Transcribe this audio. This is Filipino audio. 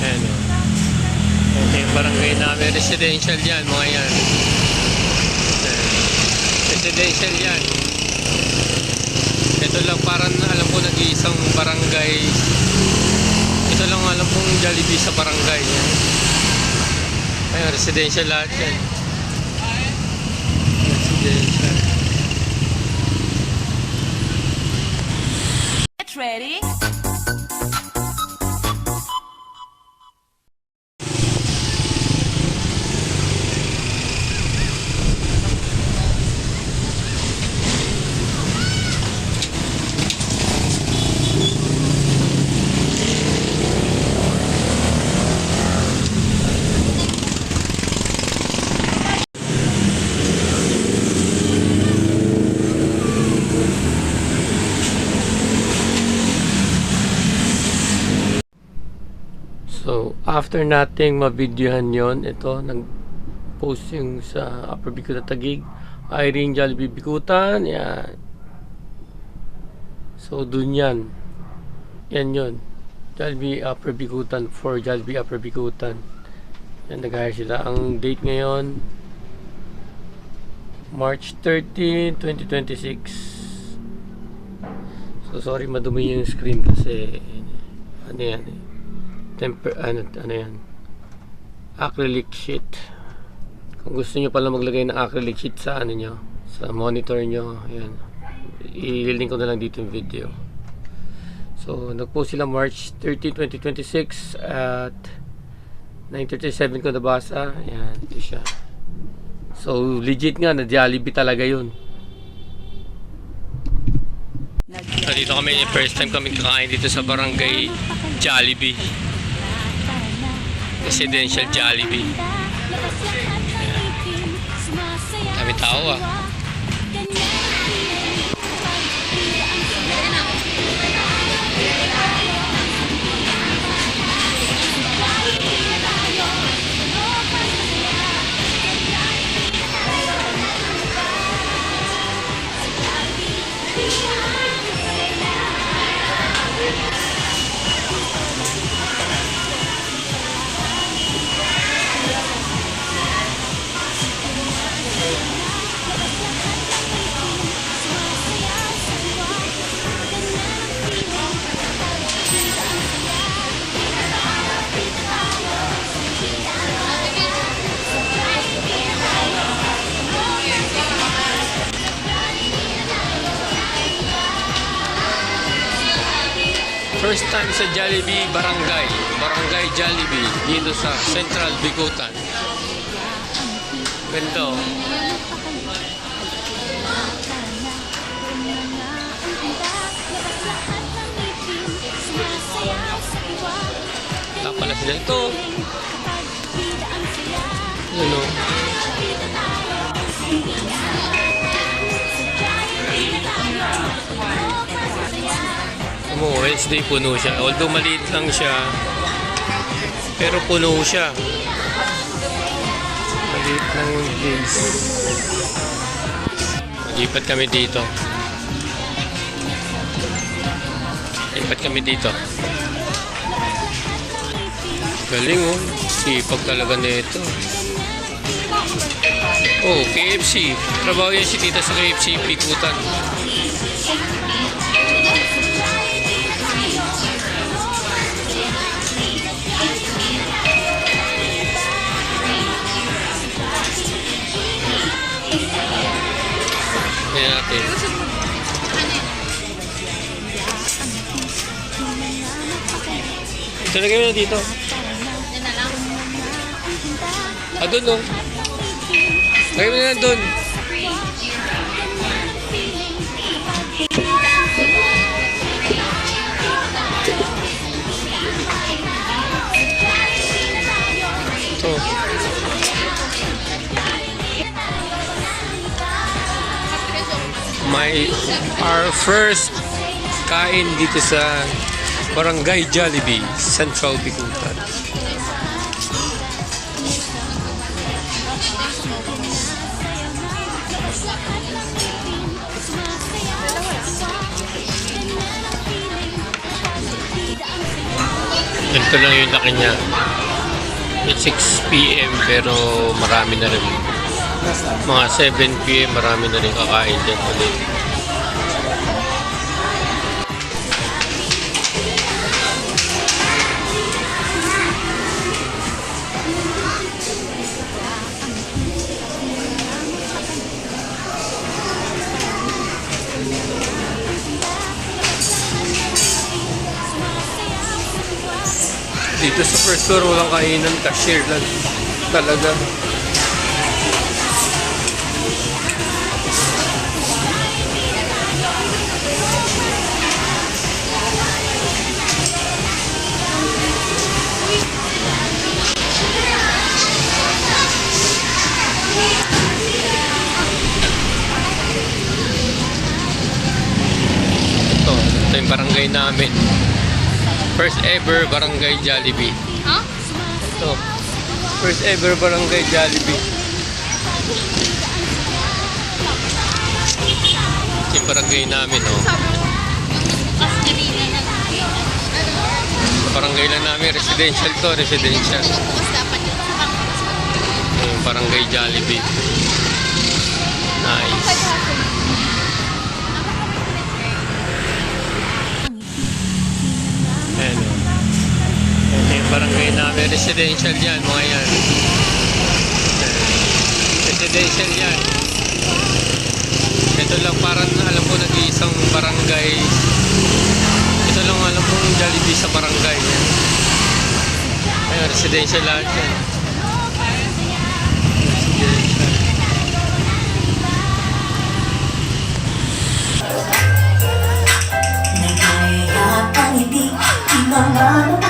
Ayan o. Ito yung barangay namin. Residential yan, mga yan. Ayan. Residential yan. Ito lang parang alam ko nag-iisang barangay. Ito lang alam kong Jollibee sa barangay. Ayan, residential lahat yan. Residential. Get ready. So, after nating ma-videohan yon, ito, nag-post yung sa Upper Bicutan Taguig, Irene Jollibee Bicutan, yan. So, dun yan. Yan yun. Jollibee Upper Bicutan for Jollibee Upper Bicutan. Yan, nag-hire sila. Ang date ngayon, March 13, 2026. So, sorry, madumi yung screen kasi, ano yan eh. Ano yan, acrylic sheet. Kung gusto nyo pala maglagay ng acrylic sheet sa ano nyo, sa monitor nyo, ayan, i-link ko na lang dito yung video. So nagpost sila March 13, 2026 at 9:37 ko nabasa. Ayan, ito siya. So legit nga na Jollibee talaga yun. So, dito kami, first time kami kakain dito sa barangay Jollibee, residential Jollibee. Kami tao ah. First time sa Jollibee Barangay Jollibee dito sa Central Bicutan. Ganito. Tapala sila ito. Ano? Wednesday puno siya. Although maliit lang siya, pero puno siya. Maliit lang yung days. Lipat kami dito. Galing oh. Sipag talaga nito. Oh, KFC. Trabaho yan si tita sa KFC Bicutan. Ayan natin. Ito lagay mo na dito. Doon no. Lagay mo na doon. Ito. Our first kain dito sa Barangay Jollibee, Central Bicutan. Ganito lang yung laki niya. It's 6 p.m. pero marami na rin. Mga 7 p.m. marami na rin kakain dyan ulit. Dito sa first floor walang kainan, cashier lang talaga. Ito yung barangay namin. First ever barangay Jollibee. Huh? Ito. First ever barangay Jollibee. Ito yung barangay namin, oh. Barangay lang namin, residential to, residential. Ito yung barangay Jollibee. Nice. Ayan, oh. Ito yung barangay namin. Residential yan, mga yan. Residential yan. Ito lang parang alam ko nag-iisang barangay. Ito lang alam ko yung Jollibee sa barangay. Ayan, residential lahat yan. Residential. Nagkaya pangiti, di mamalo